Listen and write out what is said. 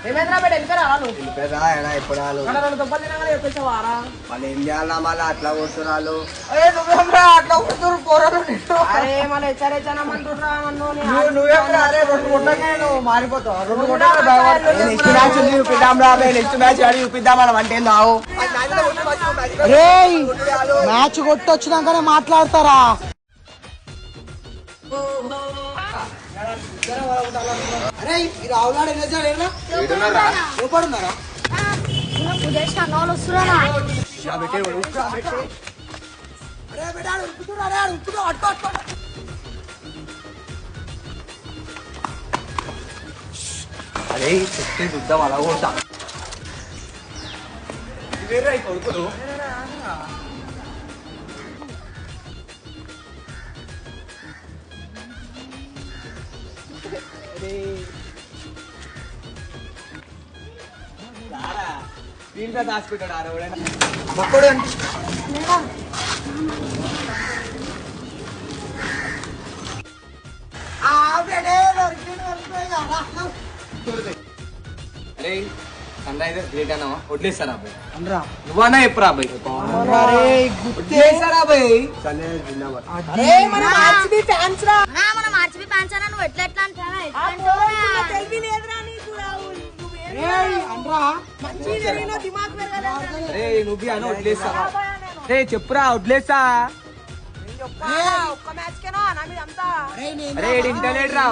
ఏమైందిరా బయట వెళ్ళిపోయారా వాళ్ళు? ఎప్పుడు వాళ్ళు మన రెండు దెబ్బలు తినగానే చెప్పేసావారా? వాళ్ళు ఏం చేయాలా మళ్ళీ అట్లా కొడుతున్నారు. అట్లా కొడుతురు పోరాడు. అరే మళ్ళీ హెచ్చరించానమంటుర్రా నన్ను. నువ్వేమరా అరే 2 కొట్టగానే నువ్వు మారిపోతావు. 2 కొట్టగానే నెక్స్ట్ మ్యాచ్ చూపిద్దాం రా. నెక్స్ట్ మ్యాచ్ ఆడి చూపిద్దాం. మనం అంటే ఏందావు మ్యాచ్ కొట్టొచ్చినాకనే మాట్లాడతారా? అరే ఇది ఆవులాడు లోపడున్నారా? అరే చెప్తే చూద్దాం అలా కొడతా. వేరే కొడుకులు దీంట్లో దాచిపెట్టాడు ఆడవాడైనా మొక్కడు అరే సన్ రైజర్ గ్రేట్ అన్నావా? వడ్లేస్తారా అబ్బాయి? అనరా నువ్వన్నా ఎప్పుడు అబ్బాయి గుర్తేసారా అబ్బాయి? మన ఆర్సీబీ ఫ్యాన్స్ రా. మనం ఆర్సీబీ ఫ్యాన్స్ అన్నా నువ్వు ఎట్లా అంటావా? తెలివి లేదురా నీకు రాహుల్. మంచి జరిగిన దిమాగ్ పెరగలేదు. అరే నువ్వు అన్న వడ్లేస్తావా? రే చెప్పురా వడ్లేస్తా. ఒక్క మ్యాచ్ కేనా నా మీద అంతా. అరే ఇంటర్నెట్ రా